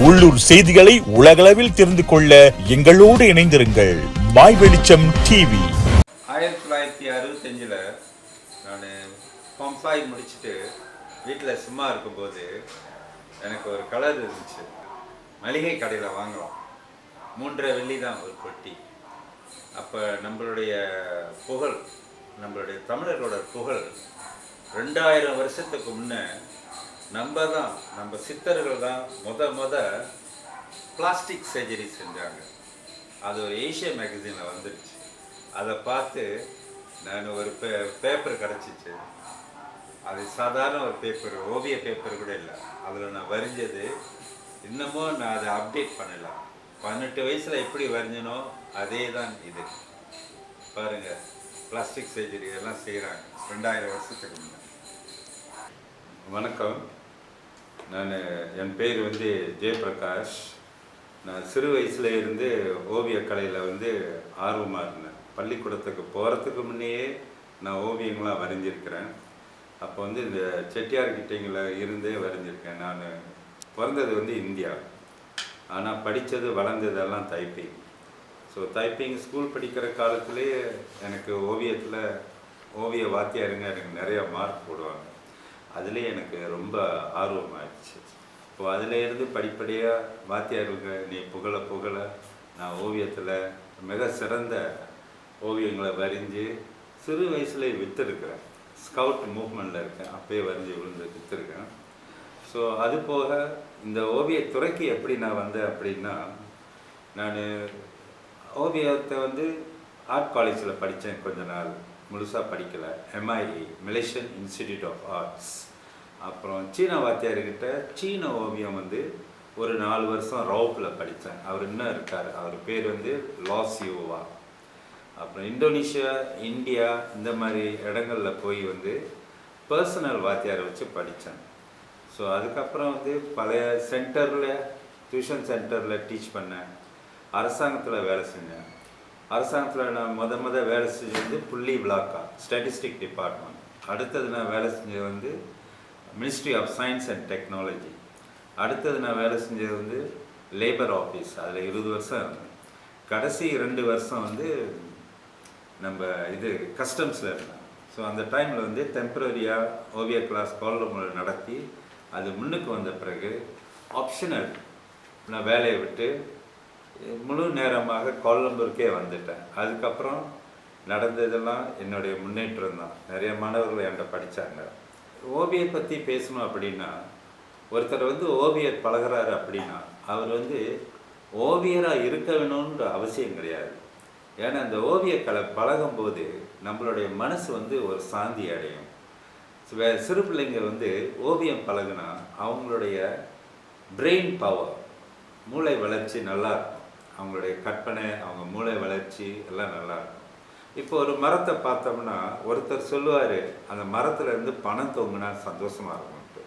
உள்ளூர் செய்திகளை உலகளவில் தெரிந்து கொள்ள எங்களோடு இணைந்திருங்கள். மாய் வெளிச்சம் டிவி. 1965 நான் ஃபார்ம் 5 முடிச்சுட்டு வீட்டில் சும்மா இருக்கும்போது எனக்கு ஒரு கலர் இருந்துச்சு. மளிகை கடையில் வாங்கலாம், 3.5 வெள்ளி தான் ஒரு பொட்டி. அப்போ நம்மளுடைய புகழ், நம்மளுடைய தமிழர்களோட புகழ் 2000 வருஷத்துக்கு முன்னே நம்ம சித்தர்கள் தான் முத பிளாஸ்டிக் சர்ஜரி செஞ்சாங்க. அது ஒரு ஏஷியா மேகசினில் வந்துடுச்சு. அதை பார்த்து நான் ஒரு பேப்பர் கிடச்சிச்சு. அது சாதாரண ஒரு பேப்பர், ஓவிய பேப்பர் கூட இல்லை. அதில் நான் வரைஞ்சது இன்னமும் நான் அதை அப்டேட் பண்ணலாம். 18 வயசில் எப்படி வரைஞ்சனோ அதே தான் இது. பாருங்கள், பிளாஸ்டிக் சர்ஜரி எல்லாம் செய்கிறாங்க 2000 வருஷத்துக்கு முன்னே. வணக்கம், என் பேர் ஜெயபிரகாஷ். நான் சிறு வயசுல இருந்து ஓவியக்கலையில் ஆர்வமாக இருந்தேன். பள்ளிக்கூடத்துக்கு போகிறதுக்கு முன்னையே நான் ஓவியங்களாக வரைஞ்சிருக்கிறேன். அப்போ இந்த செட்டியார்கிட்டைங்கள இருந்தே வரைஞ்சிருக்கேன். நான் பிறந்தது இந்தியா, ஆனால் படித்தது வளர்ந்ததெல்லாம் டைப்பிங். ஸோ டைப்பிங் ஸ்கூல் படிக்கிற காலத்துலேயே எனக்கு ஓவிய வாத்தியாருங்க எனக்கு நிறையா மார்க் போடுவாங்க. அதுலேயே எனக்கு ரொம்ப ஆர்வமாகிடுச்சு. இப்போ அதிலேருந்து படிப்படியாக வாத்தியாருங்க நீ புகழ நான் ஓவியத்தில் மிக சிறந்த ஓவியங்களை வரைஞ்சி சிறு வயசுலேயே விற்றுருக்கிறேன். ஸ்கவுட் மூவ்மெண்ட்டில் இருக்கேன், அப்பயே வரைஞ்சி விற்றுருக்கேன். ஸோ அது போக இந்த ஓவியத்துறைக்கு எப்படி நான் வந்தேன் அப்படின்னா, நான் ஓவியத்தை ஆர்ட் காலேஜில் படித்தேன். கொஞ்ச நாள் முழுசாக படிக்கலை. MIE, Malaysian institute of arts. அப்புறம் சீன வாத்தியார்கிட்ட சீன ஓவியம் ஒரு 4 வருஷம் ரவுப்பில் படித்தேன். அவர் இன்னும் இருக்கார். அவர் பேர் லாசியோவா. அப்புறம் இந்தோனேஷியா, இந்தியா இந்த மாதிரி இடங்களில் போய் பர்சனல் வாத்தியாரை வச்சு படித்தேன். ஸோ அதுக்கப்புறம் பழைய சென்டரில், டியூஷன் சென்டரில் டீச் பண்ணேன். அரசாங்கத்தில் வேலை செஞ்சேன். அரசாங்கத்தில் நான் முத வேலை செஞ்சது புள்ளி விளாக்கா, ஸ்டாட்டிஸ்டிக் டிபார்ட்மெண்ட். அடுத்தது நான் வேலை செஞ்சது ministry of science and technology. அடுத்தது நான் வேலை செஞ்சது லேபர் ஆஃபீஸ். அதில் 20 வருஷம் இருந்தேன். கடைசி 2 வருஷம் நம்ம கஸ்டம்ஸில் இருந்தேன். ஸோ அந்த டைமில் டெம்பரரியாக ஓவிய கிளாஸ் கோலம்பூரில் நடத்தி அது முன்னுக்கு வந்த பிறகு ஆப்ஷனல் நான் வேலையை விட்டு முழு நேரமாக கோலம்பூருக்கே வந்துட்டேன். அதுக்கப்புறம் நடந்ததெல்லாம் என்னுடைய முன்னேற்றம் தான். நிறைய மாணவர்கள் என்கிட்ட படித்தாங்க. ஓவியம் பற்றி பேசணும் அப்படின்னா, ஒருத்தர் ஓவியர் பழகிறாரு அப்படின்னா அவர் ஓவியராக இருக்க வேணும்ன்ற அவசியம் கிடையாது. ஏன்னா அந்த ஓவியக்கலை பழகும்போது நம்மளுடைய மனசு ஒரு சாந்தி அடையும். சிறு பிள்ளைங்க ஓவியம் பழகுனா அவங்களுடைய பிரெயின் பவர், மூளை வளர்ச்சி நல்லாயிருக்கும். அவங்களுடைய கற்பனை, அவங்க மூளை வளர்ச்சி எல்லாம் நல்லாயிருக்கும். இப்போ ஒரு மரத்தை பார்த்தோம்னா ஒருத்தர் சொல்லுவார், அந்த மரத்துலேருந்து பணம் தொங்குனா சந்தோஷமாக இருக்கும்ட்டு.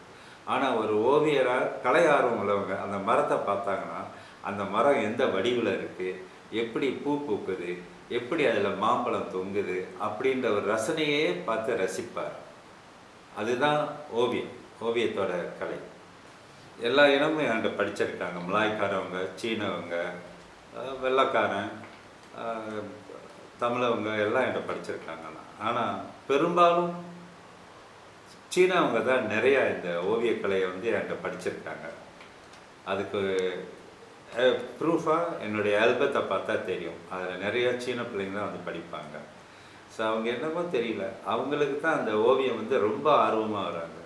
ஆனால் ஒரு ஓவியராக கலை ஆர்வம் உள்ளவங்க அந்த மரத்தை பார்த்தாங்கன்னா அந்த மரம் எந்த வடிவில் இருக்குது, எப்படி பூ பூக்குது, எப்படி அதில் மாம்பழம் தொங்குது அப்படின்ற ஒரு ரசனையே பார்த்து ரசிப்பார். அதுதான் ஓவியத்தோட கலை. எல்லா இனமும் என்கிட்ட படிச்சிருக்காங்க. மலாய்க்காரவங்க, சீனவங்க, வெள்ளைக்காரன், தமிழவங்க எல்லாம் என்கிட்ட படிச்சிருக்காங்க. ஆனால் பெரும்பாலும் சீனவங்க தான் நிறையா இந்த ஓவியக்கலையை என்கிட்ட படிச்சிருக்காங்க. அதுக்கு ப்ரூஃபாக என்னுடைய ஆல்பத்தை பார்த்தா தெரியும். அதில் நிறையா சீன பிள்ளைங்க தான் படிப்பாங்க. ஸோ அவங்க என்னமோ தெரியல, அவங்களுக்கு தான் அந்த ஓவியம் ரொம்ப ஆர்வமாக வராங்க.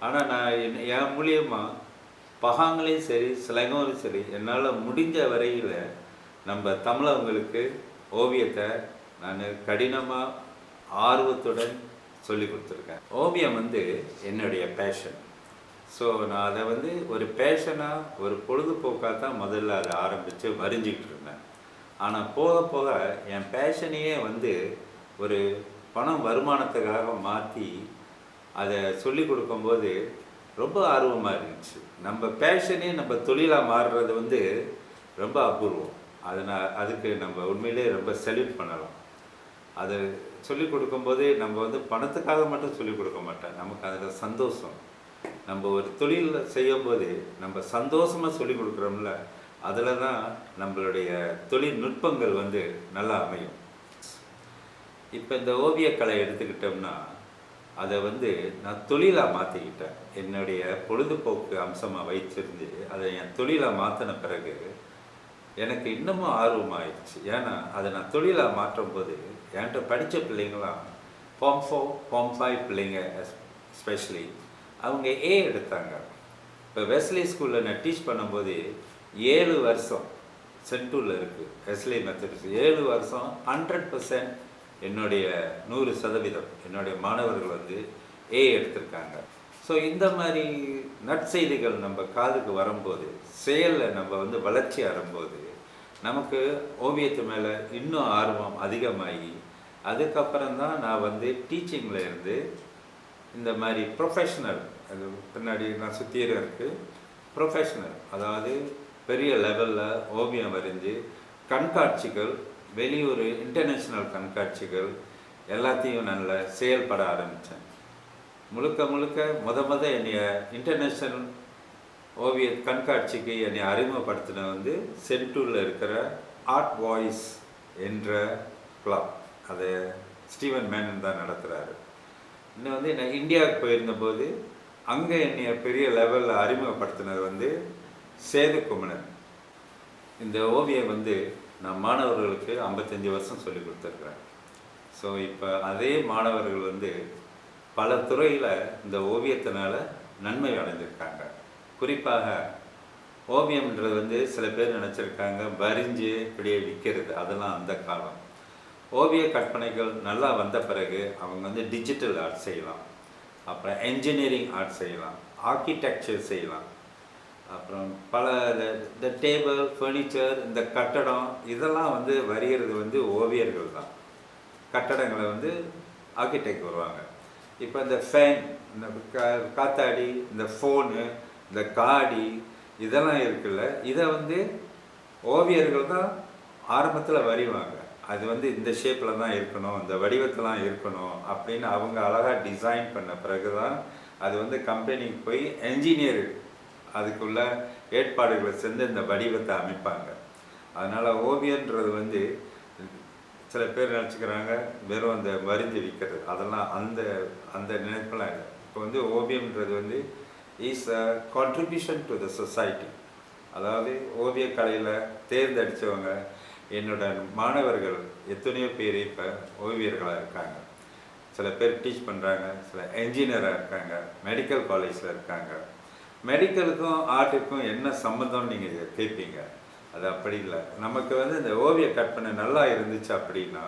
ஆனால் நான் என் மூலியமாக பகாங்களையும் சரி சிலங்களையும் சரி என்னால் முடிஞ்ச வரையில் நம்ம தமிழவங்களுக்கு ஓவியத்தை நான் கடினமாக ஆர்வத்துடன் சொல்லி கொடுத்துருக்கேன். ஓவியம் என்னுடைய பேஷன். ஸோ நான் அதை ஒரு பேஷனாக, ஒரு பொழுதுபோக்காக தான் முதல்ல அதை ஆரம்பித்து வரைஞ்சிக்கிட்டு இருந்தேன். ஆனால் போக போக என் பேஷனையே ஒரு பணம் வருமானத்துக்காக மாற்றி அதை சொல்லி கொடுக்கும்போது ரொம்ப ஆர்வமாக இருந்துச்சு. நம்ம பேஷனே நம்ம தொழிலாக மாறுறது ரொம்ப அபூர்வம். அதுக்கு நம்ம உண்மையிலே ரொம்ப செல்யூட் பண்ணலாம். அதை சொல்லிக் கொடுக்கும்போது நம்ம பணத்துக்காக மட்டும் சொல்லிக் கொடுக்க மாட்டேன், நமக்கு அதில் சந்தோஷம். நம்ம ஒரு தொழில் செய்யும்போது நம்ம சந்தோஷமாக சொல்லி கொடுக்குறோம்ல, அதில் தான் நம்மளுடைய தொழில்நுட்பங்கள் வந்து நல்லா அமையும். இப்போ இந்த ஓவியக்கலை எடுத்துக்கிட்டோம்னா, அதை வந்து நான் தொழிலாக மாற்றிக்கிட்டேன். என்னுடைய பொழுதுபோக்கு அம்சமாக வைத்திருந்து அதை என் தொழிலாக மாற்றின பிறகு எனக்கு இன்னமும் ஆர்வமாகிடுச்சு. ஏன்னா அதை நான் தொழிலாக மாற்றும் போது என்கிட்ட படித்த பிள்ளைங்களாம் ஃபார்ம் 4 ஃபார்ம் 5 பிள்ளைங்க எஸ்பெஷலி அவங்க ஏ எடுத்தாங்க. இப்போ வெஸ்லி ஸ்கூலில் நான் டீச் பண்ணும்போது 7 வருஷம் சென்டூரில் இருக்குது வெஸ்லி மெத்தடிஸ்ட். 7 வருஷம் 100% என்னுடைய 100% என்னுடைய மாணவர்கள் வந்து ஏ எடுத்திருக்காங்க. ஸோ இந்த மாதிரி நற்செய்திகள் நம்ம காதுக்கு வரும்போது, செயலில் நம்ம வந்து வளர்ச்சி ஆகும்போது நமக்கு ஓவியத்து மேலே இன்னும் ஆர்வம் அதிகமாகி, அதுக்கப்புறம் தான் நான் வந்து டீச்சிங்கில் இருந்து இந்த மாதிரி ப்ரொஃபஷ்னல், அது பின்னாடி நான் சுற்றியும் இருக்குது, ப்ரொஃபஷ்னல் அதாவது பெரிய லெவலில் ஓவியம் வரைஞ்சி கண்காட்சிகள், வெளியூர் இன்டர்நேஷ்னல் கண்காட்சிகள் எல்லாத்தையும் நல்ல செயல்பட ஆரம்பித்தேன். முழுக்க என்னைய இன்டர்நேஷ்னல் ஓவிய கண்காட்சிக்கு என்னை அறிமுகப்படுத்தின வந்து சென்டூரில் இருக்கிற ஆர்ட் வாய்ஸ் என்ற கிளப். அதை ஸ்டீவன் மேனன் தான் நடத்துகிறாரு. இன்னும் வந்து நான் இந்தியாவுக்கு போயிருந்தபோது அங்கே என்னைய பெரிய லெவலில் அறிமுகப்படுத்தினது வந்து சேது குமணன். இந்த ஓவியம் வந்து நான் மாணவர்களுக்கு 55 வருஷம் சொல்லி கொடுத்துருக்குறேன். ஸோ இப்போ அதே மாணவர்கள் வந்து பல துறையில் இந்த ஓவியத்தினால நன்மை அடைஞ்சிருக்காங்க. குறிப்பாக ஓவியம்ன்றது வந்து சில பேர் நினச்சிருக்காங்க வரிஞ்சு இப்படியே விற்கிறது, அதெல்லாம் அந்த காலம். ஓவிய கற்பனைகள் நல்லா வந்த பிறகு அவங்க வந்து டிஜிட்டல் ஆர்ட் செய்யலாம், அப்புறம் என்ஜினியரிங் ஆர்ட் செய்யலாம், ஆர்கிடெக்சர் செய்யலாம், அப்புறம் பல இந்த டேபிள் ஃபர்னிச்சர், இந்த கட்டடம் இதெல்லாம் வந்து வரைகிறது வந்து ஓவியர்கள் தான். கட்டடங்களை வந்து ஆர்கிடெக்ட் வருவாங்க. இப்போ இந்த ஃபேன், இந்த காத்தாடி, இந்த ஃபோனு, இந்த காடி இதெல்லாம் இருக்குல்ல, இதை வந்து ஓவியர்கள் தான் ஆரம்பத்தில் வரைவாங்க. அது வந்து இந்த ஷேப்பில் தான் இருக்கணும், இந்த வடிவத்திலாம் இருக்கணும் அப்படின்னு அவங்க அழகாக டிசைன் பண்ண பிறகு தான் அது வந்து கம்பெனிக்கு போய் என்ஜினியர் அதுக்குள்ள ஏற்பாடுகளை செஞ்சு இந்த வடிவத்தை அமைப்பாங்க. அதனால் ஓவியன்றது வந்து சில பேர் நினச்சிக்கிறாங்க வெறும் அந்த வரிஞ்சு விற்கிறது, அதெல்லாம் அந்த அந்த நினைப்பெல்லாம் இல்லை. இப்போ வந்து ஓவியம்ன்றது வந்து is a contribution to the society. அதாவது ஓவியக்கலையில் தேர்ந்தெடுத்தவங்க என்னோட மாணவர்கள் எத்தனையோ பேர் இப்போ ஓவியர்களாக இருக்காங்க. சில பேர் டீச் பண்ணுறாங்க, சில என்ஜினியராக இருக்காங்க, மெடிக்கல் காலேஜில் இருக்காங்க. மெடிக்கலுக்கும் ஆர்ட்டுக்கும் என்ன சம்மந்தம்னு நீங்கள் கேட்பீங்க. அது அப்படி இல்லை. நமக்கு வந்து இந்த ஓவிய கற்பனை நல்லா இருந்துச்சு அப்படின்னா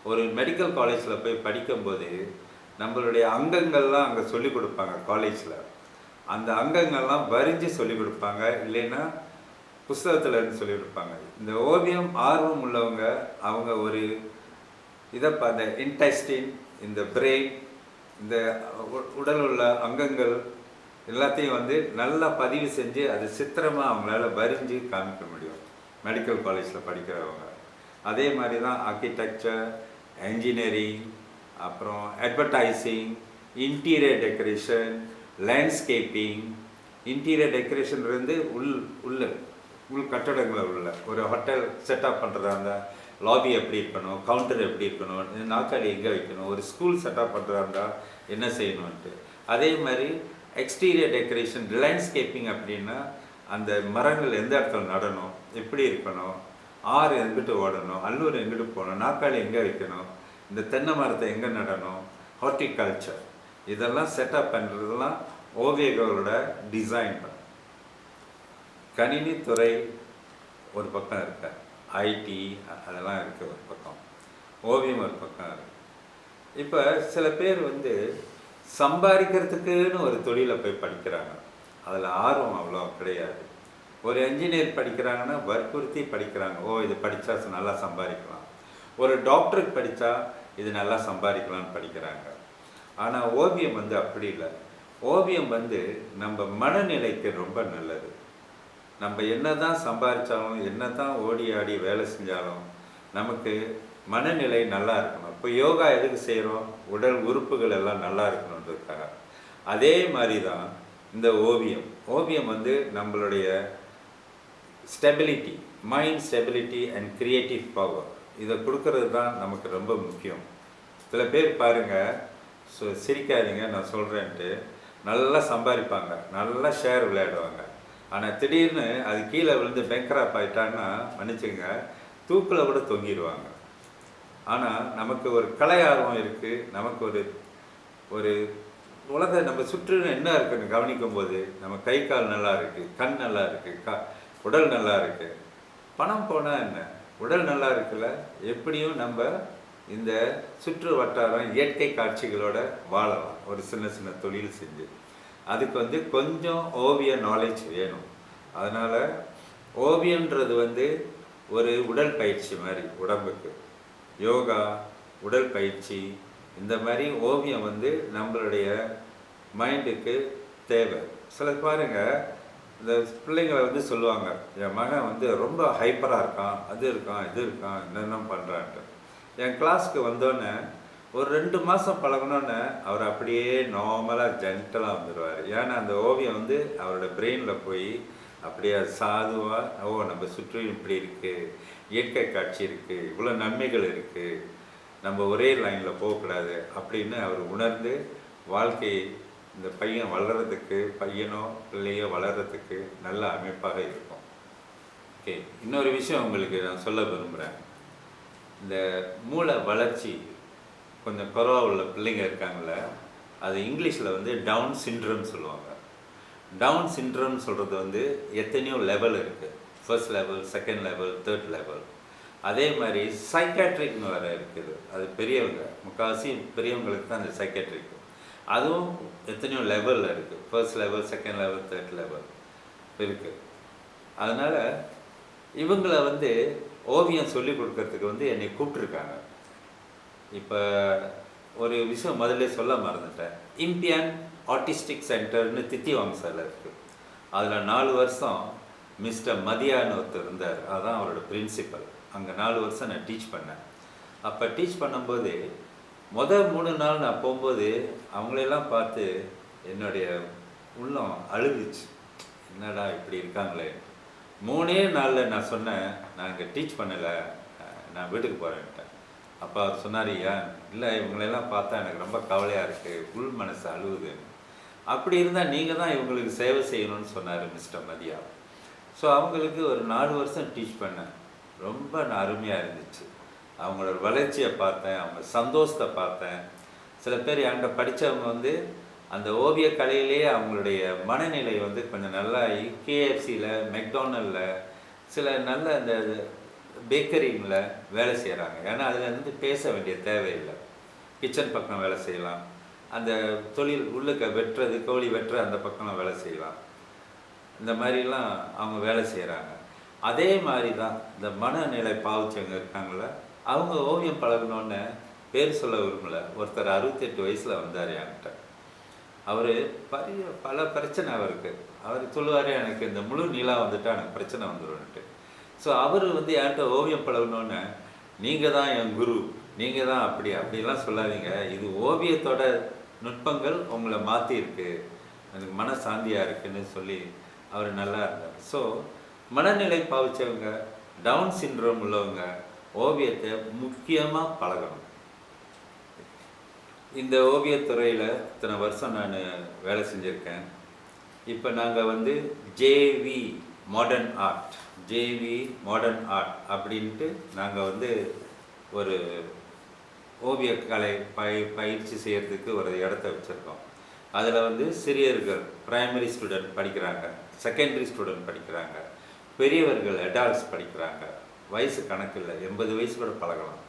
ஒரு மெடிக்கல் காலேஜில் போய் படிக்கும்போது நம்மளுடைய அங்கங்கள்லாம் அங்கே சொல்லிக் கொடுப்பாங்க. காலேஜில் அந்த அங்கங்கள்லாம் வரிஞ்சு சொல்லிக் கொடுப்பாங்க, இல்லைன்னா புஸ்தகத்தில் இருந்து சொல்லிக் கொடுப்பாங்க. இந்த ஓவியம் ஆர்வம் உள்ளவங்க அவங்க ஒரு இதை இந்த இன்டெஸ்டின், இந்த பிரெயின், இந்த உடல் உள்ள அங்கங்கள் எல்லாத்தையும் வந்து நல்லா பதிவு செஞ்சு அது சித்திரமாக அவங்களால வரிஞ்சு காமிக்க முடியும் மெடிக்கல் காலேஜில் படிக்கிறவங்க. அதே மாதிரி தான் ஆர்கிடெக்சர், என்ஜினியரிங், அப்புறம் advertising, interior decoration, landscaping. Interior decoration வந்து உள் கட்டடங்களில் உள்ள ஒரு ஹோட்டல் செட்டப் பண்ணுறதா இருந்தால் லாபி எப்படி இருக்கணும், கவுண்டர் எப்படி இருக்கணும், நாற்காலி எங்கே வைக்கணும், ஒரு ஸ்கூல் செட்டப் பண்ணுறதா இருந்தால் என்ன செய்யணுன்ட்டு. அதே மாதிரி எக்ஸ்டீரியர் டெக்கரேஷன், லேண்ட்ஸ்கேப்பிங் அப்படின்னா அந்த மரங்கள் எந்த இடத்துல நடணும், எப்படி இருக்கணும், ஆறு எங்கிட்டு ஓடணும், அல்லூர் எங்கிட்டு போகணும், நாற்காலி எங்கே வைக்கணும், இந்த தென்னை மரத்தை எங்கே நடணும், ஹார்டிகல்ச்சர், இதெல்லாம் செட்டப் பண்ணுறதுலாம் ஓவியர்களோட டிசைன் தான். கணினித்துறை ஒரு பக்கம் இருக்க, ஐடி அதெல்லாம் இருக்குது ஒரு பக்கம், ஓவியம் ஒரு பக்கம் இருக்குது. இப்போ சில பேர் வந்து சம்பாதிக்கிறதுக்குன்னு ஒரு தொழிலை போய் படிக்கிறாங்க, அதில் ஆர்வம் அவ்வளோ கிடையாது. ஒரு என்ஜினியர் படிக்கிறாங்கன்னா வற்புறுத்தி படிக்கிறாங்க, ஓ இது படித்தா நல்லா சம்பாதிக்கலாம். ஒரு டாக்டருக்கு படித்தா இது நல்லா சம்பாதிக்கலாம்னு படிக்கிறாங்க. ஆனால் ஓவியம் வந்து அப்படி இல்லை. ஓவியம் வந்து நம்ம மனநிலைக்கு ரொம்ப நல்லது. நம்ம என்ன தான் சம்பாதிச்சாலும், என்ன தான் ஓடி ஆடி வேலை செஞ்சாலும் நமக்கு மனநிலை நல்லா இருக்கணும். இப்போ யோகா எதுக்கு செய்கிறோம்? உடல் உறுப்புகள் எல்லாம் நல்லா இருக்கணுன்றதுக்காக. அதே மாதிரி தான் இந்த ஓவியம் வந்து நம்மளுடைய stability, mind stability and creative power இதை கொடுக்கறது தான் நமக்கு ரொம்ப முக்கியம். சில பேர் பாருங்கள், சிரிக்காதீங்க நான் சொல்கிறேன்ட்டு, நல்லா சம்பாதிப்பாங்க, நல்லா ஷேர் விளையாடுவாங்க. ஆனால் திடீர்னு அது கீழே விழுந்து பேங்க்ராப் ஆகிட்டாங்கன்னா மன்னிச்சுங்க, தூக்கில் கூட தொங்கிடுவாங்க. ஆனால் நமக்கு ஒரு கலை ஆர்வம் இருக்குது, நமக்கு ஒரு உலக நம்ம சுற்றிலும் என்ன இருக்குன்னு கவனிக்கும் போது நம்ம கை கால் நல்லா இருக்குது, கண் நல்லா இருக்குது, உடல் நல்லா இருக்குது. பணம் போனால் என்ன, உடல் நல்லா இருக்குல்ல, எப்படியும் நம்ம இந்த சுற்று வட்டாரம் இயற்கை காட்சிகளோட வாழலாம், ஒரு சின்ன சின்ன தொழில் செஞ்சு. அதுக்கு வந்து கொஞ்சம் ஓவிய நாலேஜ் வேணும். அதனால் ஓவியன்றது வந்து ஒரு உடல் பயிற்சி மாதிரி, உடம்புக்கு யோகா, உடல் பயிற்சி, இந்த மாதிரி ஓவியம் வந்து நம்மளுடைய மைண்டுக்கு தேவை. சில பாருங்கள், இந்த பிள்ளைங்களை வந்து சொல்லுவாங்க, என் மகன் வந்து ரொம்ப ஹைப்பராக இருக்கான், அது இருக்கான், இது இருக்கான், என்னென்ன பண்ணுறான்ட்டு. என் கிளாஸ்க்கு வந்தோடனே ஒரு 2 மாதம் பழகினோன்னே அவர் அப்படியே நார்மலாக ஜென்டலாக வந்துடுவார். ஏன்னா அந்த ஓவியம் வந்து அவரோட பிரெயினில் போய் அப்படியே சாதுவாக, நம்ம சுற்றிலும் இப்படி இருக்குது, இயற்கை காட்சி இருக்குது, இவ்வளோ நன்மைகள் இருக்குது, நம்ம ஒரே லைனில் போகக்கூடாது அப்படின்னு அவர் உணர்ந்து வாழ்க்கை இந்த பையன் வளர்கிறதுக்கு, பையனோ பிள்ளையோ வளர்கிறதுக்கு நல்ல அமைப்பாக இருக்கும். ஓகே, இன்னொரு விஷயம் உங்களுக்கு நான் சொல்ல விரும்புகிறேன். இந்த மூளை வளர்ச்சி கொஞ்சம் குறைவாக உள்ள பிள்ளைங்க இருக்காங்கள, அது இங்கிலீஷில் வந்து டவுன் சிண்ட்ரோம் சொல்லுவாங்க. டவுன் சிண்ட்ரோம் சொல்கிறது வந்து எத்தனையோ லெவல் இருக்குது, first level, second level, third level. அதே மாதிரி சைக்காட்ரிக்னு வேறு இருக்குது, அது பெரியவங்க, முக்கால்வாசி பெரியவங்களுக்கு தான் அந்த சைக்காட்ரிக். அதுவும் எத்தனையோ லெவலில் இருக்குது, first level, second level, third level இருக்குது. அதனால் இவங்களை வந்து ஓவியம் சொல்லி கொடுக்கறதுக்கு வந்து என்னை கூப்பிட்ருக்காங்க. இப்போ ஒரு விஷயம் முதல்ல சொல்ல மறந்துட்டேன். இம்பியன் ஆர்டிஸ்டிக் சென்டர்னு தித்திவாங்சால இருக்குது. அதில் 4 வருஷம் மிஸ்டர் மதியான்னு ஒருத்தர் இருந்தார், அதுதான் அவரோட பிரின்சிபல். அங்கே 4 வருஷம் நான் டீச் பண்ணேன். அப்போ டீச் பண்ணும்போது முதல் 3 நாள் நான் போகும்போது அவங்களெல்லாம் பார்த்து என்னுடைய உள்ளம் அழுகுச்சு, என்னடா இப்படி இருக்காங்களே. 3 நாளில் நான் சொன்னேன், நான் இங்கே டீச் பண்ணலை, நான் வீட்டுக்கு போகிறேன்ட்டேன். அப்போ அவர் சொன்னார், ஏன் இல்லை, இவங்களெல்லாம் பார்த்தா எனக்கு ரொம்ப கவலையாக இருக்குது, உள் மனசு அழுகுதுன்னு. அப்படி இருந்தால் நீங்கள் தான் இவங்களுக்கு சேவை செய்யணும்னு சொன்னார் மிஸ்டர் மதியா. ஸோ அவங்களுக்கு ஒரு 4 வருஷம் டீச் பண்ணேன். ரொம்ப அருமையாக இருந்துச்சு. அவங்களோட வளர்ச்சியை பார்த்தேன், அவங்க சந்தோஷத்தை பார்த்தேன். சில பேர் என்கிட்ட படித்தவங்க வந்து அந்த ஓவிய கலையிலேயே அவங்களுடைய மனநிலை வந்து கொஞ்சம் நல்லா கேஎஃப்சியில், மெக்டானலில், சில நல்ல அந்த பேக்கரிங்கில் வேலை செய்கிறாங்க. ஏன்னா அதில் வந்து பேச வேண்டிய தேவையில்லை, கிச்சன் பக்கம் வேலை செய்யலாம், அந்த தொழில் உள்ளுக்க வெட்டுறது, கோழி வெட்டுற அந்த பக்கம் வேலை செய்யலாம். இந்த மாதிரிலாம் அவங்க வேலை செய்கிறாங்க. அதே மாதிரி தான் இந்த மனநிலை பாவிச்சவங்க இருக்காங்கள, அவங்க ஓவியம் பழகணுன்னு பேர் சொல்ல விரும்பல. ஒருத்தர் 68 வயசில் வந்தார் என்கிட்ட. அவர் பல பிரச்சனை அவருக்கு. அவர் சொல்லுவார், எனக்கு இந்த முழு நீளா வந்துட்டால் எனக்கு பிரச்சனை வந்துடும்ன்ட்டு. ஸோ அவர் வந்து என்கிட்ட ஓவியம் பழகணுன்னு, நீங்கள் தான் என் குரு, நீங்கள் தான் அப்படிலாம் சொல்லாதீங்க, இது ஓவியத்தோட நுட்பங்கள் உங்களை மாற்றிருக்கு, எனக்கு மனசாந்தியாக இருக்குன்னு சொல்லி அவர் நல்லா இருந்தார். ஸோ மனநிலை பாவிச்சவங்க, டவுன் சிண்ட்ரோம் உள்ளவங்க ஓவியத்தை முக்கியமாக பழகணும். இந்த ஓவியத்துறையில் இத்தனை வருஷம் நான் வேலை செஞ்சுருக்கேன். இப்போ நாங்கள் வந்து ஜேவி மாடர்ன் ஆர்ட் அப்படின்ட்டு நாங்கள் வந்து ஒரு ஓவியக்கலை பயிற்சி செய்கிறதுக்கு ஒரு இடத்த வச்சுருக்கோம். அதில் வந்து சிறியர்கள், பிரைமரி ஸ்டூடெண்ட் படிக்கிறாங்க, செகண்டரி ஸ்டூடெண்ட் படிக்கிறாங்க, பெரியவர்கள் அடால்ட்ஸ் படிக்கிறாங்க. வயசு கணக்கு இல்லை, 80 வயசு கூட பழகலாம்,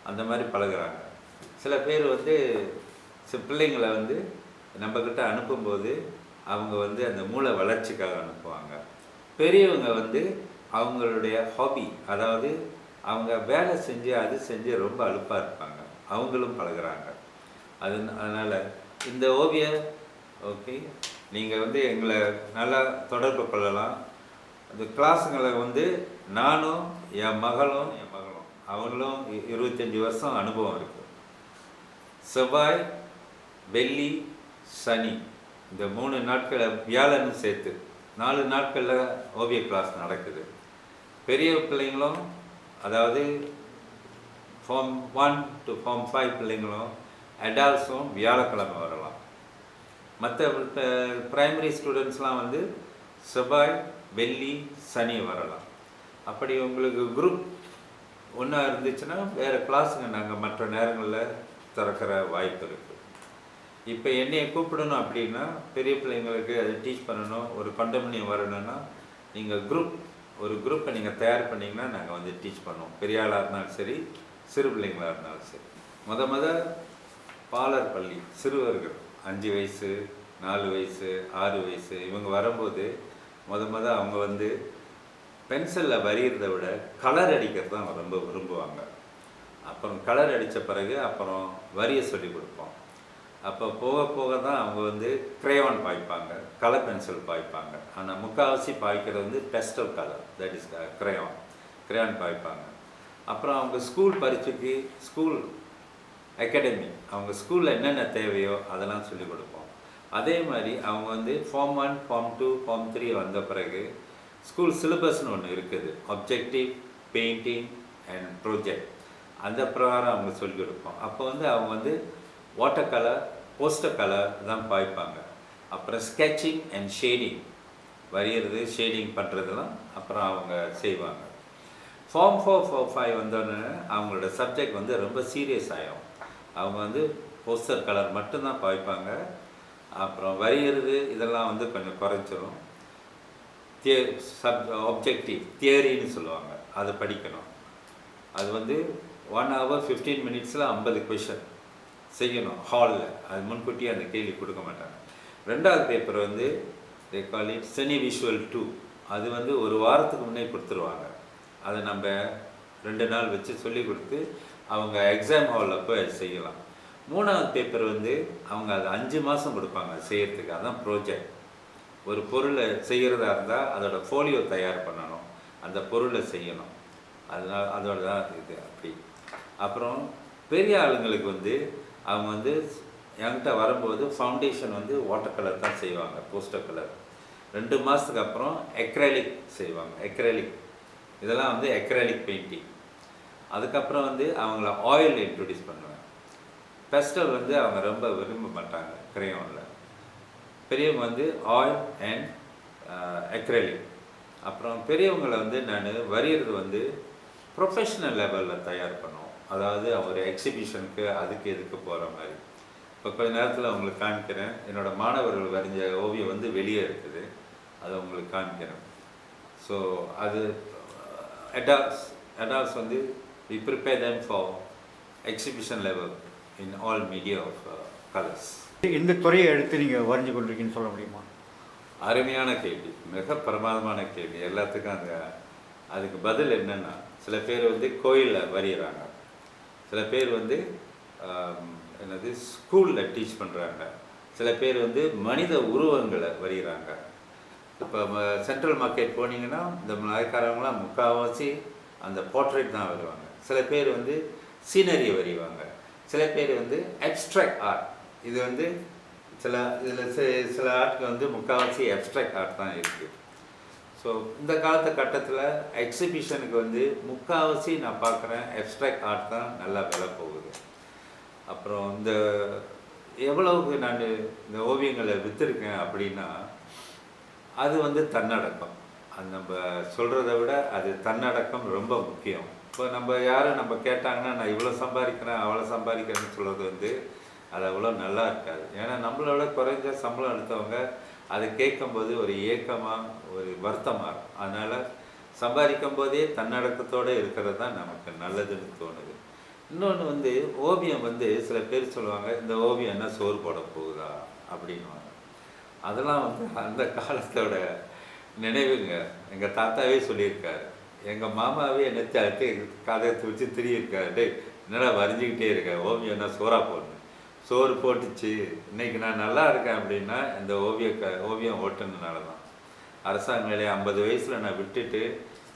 அந்த மாதிரி பழகுறாங்க. சில பேர் வந்து பிள்ளைங்களை வந்து நம்மக்கிட்ட அனுப்பும்போது அவங்க வந்து அந்த மூளை வளர்ச்சிக்காக அனுப்புவாங்க. பெரியவங்க வந்து அவங்களுடைய ஹாபி, அதாவது அவங்க வேலை செஞ்சு அது செஞ்சு ரொம்ப அலுப்பாக இருப்பாங்க, அவங்களும் பழகுறாங்க. அதனால் இந்த ஓகே, நீங்கள் வந்து எங்களை நல்லா தொடர்பு கொள்ளலாம். அந்த கிளாஸுங்களை வந்து நானும் என் மகளும் அவங்களும் 25 வருஷம் அனுபவம் இருக்குது. செவ்வாய், வெள்ளி, சனி இந்த 3 நாட்களை வியாழனும் சேர்த்து 4 நாட்களில் ஓவிய கிளாஸ் நடக்குது. பெரிய பிள்ளைங்களும், அதாவது ஃபார்ம் 1 to ஃபார்ம் 5 பிள்ளைங்களும் அடால்ட்ஸும் வியாழக்கிழமை வரலாம். மற்ற ப்ரைமரி ஸ்டூடெண்ட்ஸ்லாம் வந்து செவ்வாய், வெள்ளி, சனி வரலாம். அப்படி உங்களுக்கு குரூப் ஒன்றா இருந்துச்சுன்னா வேறு கிளாஸுங்க நாங்கள் மற்ற நேரங்களில் திறக்கிற வாய்ப்பு இருக்குது. இப்போ என்னையை கூப்பிடணும் அப்படின்னா, பெரிய பிள்ளைங்களுக்கு அதை டீச் பண்ணணும், ஒரு கண்டமனியம் வரணும்னா நீங்கள் ஒரு குரூப்பை நீங்கள் தயார் பண்ணிங்கன்னா நாங்கள் வந்து டீச் பண்ணுவோம். பெரிய ஆளாக இருந்தாலும் சரி, சிறு பிள்ளைங்களாக இருந்தாலும் சரி. முத பாலர் பள்ளி சிறுவர்கள் 5 வயசு, 4 வயசு, 6 வயசு இவங்க வரும்போது முத அவங்க வந்து பென்சிலில் வரைகிறத விட கலர் அடிக்கிறது தான் ரொம்ப விரும்புவாங்க. அப்புறம் கலர் அடித்த பிறகு அப்புறம் வரிய சொல்லி கொடுப்போம். அப்போ போக போக தான் அவங்க வந்து கிரேயான் பாய்ப்பாங்க, கலர் பென்சில் பாய்ப்பாங்க. ஆனால் முக்கால்வாசி பாய்க்கிறது வந்து pastel colour, that is crayon பாய்ப்பாங்க. அப்புறம் அவங்க ஸ்கூல் பரீட்சைக்கு ஸ்கூல் அகாடமி, அவங்க ஸ்கூலில் என்னென்ன தேவையோ அதெல்லாம் சொல்லிக் கொடுப்போம். அதே மாதிரி அவங்க வந்து ஃபார்ம் 1, ஃபார்ம் 2, ஃபார்ம் 3 வந்த பிறகு ஸ்கூல் சிலபஸ்னு ஒன்று இருக்குது, ஆப்ஜெக்டிவ், பெயிண்டிங் அண்ட் ப்ராஜெக்ட். அந்த பிரகாரம் அவங்க சொல்லிக் கொடுப்போம். அப்போ வந்து அவங்க வந்து வாட்டர் கலர், போஸ்டர் கலர் தான் பாய்ப்பாங்க. அப்புறம் ஸ்கெட்சிங் அண்ட் ஷேடிங், வரைகிறது, ஷேடிங் பண்ணுறதுலாம் அப்புறம் அவங்க செய்வாங்க. ஃபார்ம் 4, ஃபார்ம் 5 வந்தோடனே அவங்களோட சப்ஜெக்ட் வந்து ரொம்ப சீரியஸ் ஆகிடும். அவங்க வந்து போஸ்டர் கலர் மட்டும்தான் பாய்ப்பாங்க. அப்புறம் வரைகிறது இதெல்லாம் வந்து கொஞ்சம் குறைச்சிரும். ஆப்ஜெக்டிவ் தியரின்னு சொல்லுவாங்க, அதை படிக்கணும். அது வந்து 1 hour 15 minutes 50 கொஷின் செய்யணும் ஹாலில். அது முன்கூட்டியே அந்த கேள்வி கொடுக்க மாட்டாங்க. 2வது பேப்பர் வந்து தே கால் இட் செனி விஷுவல் 2. அது வந்து ஒரு வாரத்துக்கு முன்னே கொடுத்துருவாங்க. அதை நம்ம 2 நாள் வச்சு சொல்லி கொடுத்து அவங்க எக்ஸாம் ஹாலில் போய் அது செய்யலாம். 3வது பேப்பர் வந்து அவங்க அது 5 மாதம் கொடுப்பாங்க செய்கிறதுக்கு. அதுதான் ப்ராஜெக்ட். ஒரு பொருளை செய்கிறதா இருந்தால் அதோட ஃபோலியோ தயார் பண்ணணும், அந்த பொருளை செய்யணும். அதோட தான் இது அப்படி. அப்புறம் பெரிய ஆளுங்களுக்கு வந்து அவங்க வந்து என்கிட்ட வரும்போது ஃபவுண்டேஷன் வந்து வாட்டர் கலர் தான் செய்வாங்க, போஸ்டர் கலர். 2 மாதத்துக்கு அப்புறம் எக்ரலிக் செய்வாங்க. எக்ரலிக் இதெல்லாம் வந்து எக்ரலிக் பெயிண்டிங். அதுக்கப்புறம் வந்து அவங்கள ஆயில் இன்ட்ரடியூஸ் பண்ணுவேன். பெஸ்டல் வந்து அவங்க ரொம்ப விரும்ப மாட்டாங்க கிரேயானில். பெரியவங்க வந்து ஆயில் அண்ட் எக்ரலிக். அப்புறம் பெரியவங்களை வந்து நான் வரைகிறது வந்து ப்ரொஃபஷ்னல் லெவலில் தயார் பண்ணுவோம். அதாவது ஒரு எக்ஸிபிஷனுக்கு அதுக்கு எதுக்கு போகிற மாதிரி. இப்போ கொஞ்ச நேரத்தில் அவங்களுக்கு காமிக்கிறேன். என்னோடய மாணவர்கள் வரைஞ்ச ஓவியம் வந்து வெளியே இருக்குது, அதை உங்களுக்கு காமிக்கிறேன். ஸோ அது adults வந்து we prepare them for exhibition level in all media of colors. இந்த துறையை எடுத்து நீங்கள் வரைஞ்சு கொண்டிருக்கீங்கன்னு சொல்ல முடியுமா? அருமையான கேள்வி, மிக பிரமாதமான கேள்வி. எல்லாத்துக்கும் அதுக்கு பதில் என்னென்னா, சில பேர் வந்து கோயிலில் வரைகிறாங்க, சில பேர் வந்து என்னது ஸ்கூலில் டீச் பண்ணுறாங்க, சில பேர் வந்து மனித உருவங்களை வரைகிறாங்க. இப்போ சென்ட்ரல் மார்க்கெட் போனீங்கன்னா இந்த மலைக்காரங்களாம் முக்கால்வாசி அந்த போர்ட்ரேட் தான் வருவாங்க. சில பேர் வந்து சீனரியை வரைவாங்க, சில பேர் வந்து அப்ஸ்ட்ராக்ட் ஆர்ட். இது வந்து சில ஆர்ட்க்கு வந்து முக்கால்வாசி அப்ஸ்ட்ராக்ட் ஆர்ட் தான் இருக்குது. ஸோ இந்த கட்டத்தில் எக்ஸிபிஷனுக்கு வந்து முக்கால்வாசி நான் பார்க்குறேன் அப்ஸ்ட்ராக்ட் ஆர்ட் தான் நல்லா விலை போகுது. அப்புறம் எவ்வளவுக்கு நான் இந்த ஓவியங்களை விற்றுருக்கேன் அப்படின்னா, அது வந்து தன்னடக்கம். அது நம்ம சொல்கிறத விட அது தன்னடக்கம் ரொம்ப முக்கியம். இப்போ நம்ம கேட்டாங்கன்னா நான் இவ்வளோ சம்பாதிக்கிறேன் அவ்வளோ சம்பாதிக்கிறேன்னு சொல்கிறது வந்து அது அவ்வளோ நல்லா இருக்காது. ஏன்னா நம்மளோட குறைஞ்ச சம்பளம் எடுத்தவங்க அதை கேட்கும்போது ஒரு ஏக்கமாக ஒரு வருத்தமாக இருக்கும். அதனால் சம்பாதிக்கும் போதே தன்னடக்கத்தோடு இருக்கிறது தான் நமக்கு நல்லதுன்னு தோணுது. இன்னொன்று வந்து ஓவியம் வந்து சில பேர் சொல்லுவாங்க, இந்த ஓவியம் என்ன சோறு போட போகுதா அப்படின்வாங்க. அதெல்லாம் வந்து அந்த காலத்தோட நினைவுங்க. எங்கள் தாத்தாவே சொல்லியிருக்காரு, எங்கள் மாமாவே என்னை அழுத்தி கதை வச்சு திரியிருக்காரு, டே என்னடா வரைஞ்சிக்கிட்டே இருக்கேன், ஓவியம் என்ன சோறா போடணும், சோறு போட்டுச்சு, இன்றைக்கி நான் நல்லா இருக்கேன் அப்படின்னா இந்த ஓவியம் ஓட்டுனதுனால தான். அரசாங்க வேலையை 50 வயசில் நான் விட்டுட்டு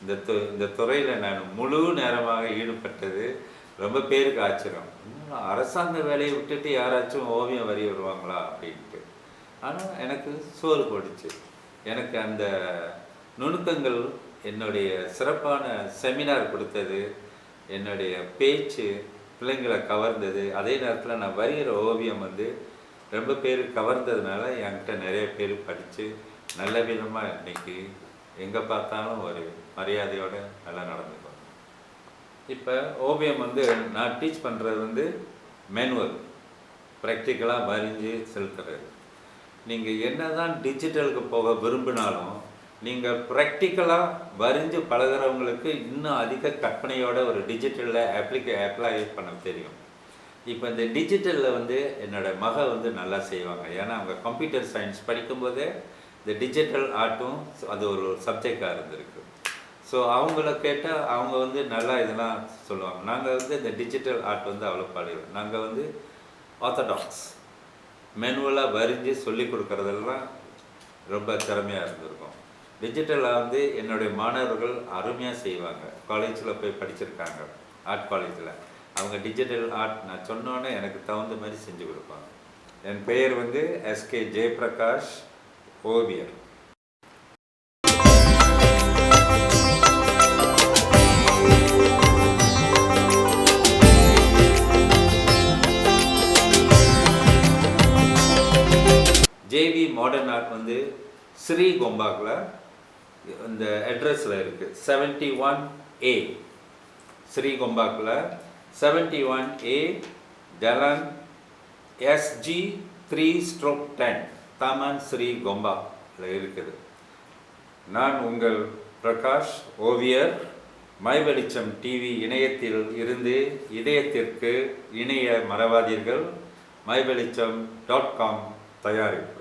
இந்த துறையில் நான் முழு நேரமாக ஈடுபட்டது ரொம்ப பேருக்கு ஆச்சரியம். அரசாங்க வேலையை விட்டுட்டு யாராச்சும் ஓவியம் வரைய வருவாங்களா அப்படின்ட்டு. ஆனால் எனக்கு சோறு போட்டுச்சு. எனக்கு அந்த நுணுக்கங்கள் என்னுடைய சிறப்பான செமினார் கொடுத்தது, என்னுடைய பேச்சு பிள்ளைங்களை கவர்ந்தது. அதே நேரத்தில் நான் வரைகிற ஓவியம் வந்து ரொம்ப பேர் கவர்ந்ததுனால என்கிட்ட நிறைய பேர் படித்து நல்ல விதமாக இன்னைக்கு எங்கே பார்த்தாலும் ஒரு மரியாதையோடு நல்லா நடந்துக்குவாங்க. இப்போ ஓவியம் வந்து நான் டீச் பண்ணுறது வந்து மேனுவல், ப்ராக்டிக்கலாக வரைஞ்சி செலுத்துறது. நீங்கள் என்ன தான் டிஜிட்டலுக்கு போக விரும்பினாலும் நீங்கள் ப்ராக்டிக்கலாக வரைஞ்சி பழகிறவங்களுக்கு இன்னும் அதிக கற்பனையோட ஒரு டிஜிட்டலில் அப்ளை பண்ண தெரியும். இப்போ இந்த டிஜிட்டலில் வந்து என்னோடய மக வந்து நல்லா செய்வாங்க. ஏன்னா அவங்க கம்ப்யூட்டர் சயின்ஸ் படிக்கும்போதே இந்த டிஜிட்டல் ஆர்ட்டும் அது ஒரு சப்ஜெக்டாக இருந்திருக்கு. ஸோ அவங்கள கேட்டால் அவங்க வந்து நல்லா இதெல்லாம் சொல்லுவாங்க. நாங்கள் வந்து இந்த டிஜிட்டல் ஆர்ட் வந்து அவ்வளோ பாடுவோம். நாங்கள் வந்து ஆர்த்தடாக்ஸ் மேனுவலாக வரைஞ்சி சொல்லி கொடுக்குறதெல்லாம் ரொம்ப திறமையாக இருந்திருக்கும். டிஜிட்டலாக வந்து என்னுடைய மாணவர்கள் அருமையாக செய்வாங்க. காலேஜில் போய் படிச்சிருக்காங்க, ஆர்ட் காலேஜில். அவங்க டிஜிட்டல் ஆர்ட் நான் சொன்னோன்னே எனக்கு தகுந்த மாதிரி செஞ்சு கொடுப்பாங்க. என் பெயர் வந்து எஸ்கே ஜெயபிரகாஷ், ஓவியர். ஜேவி மாடர்ன் ஆர்ட் வந்து ஸ்ரீகொம்பாக்கில் இந்த அட்ரஸில் இருக்குது. 71A ஸ்ரீகொம்பாக்கில் 71A ஜலன் SG 3/10 தாமன் ஸ்ரீகொம்பாக்கில் இருக்குது. நான் உங்கள் பிரகாஷ், ஓவியர். மை வெளிச்சம் டிவி இணையத்தில் இருந்து இதயத்திற்கு இணைய மறவாதீர்கள். myvelicham.com தயாரிப்பு.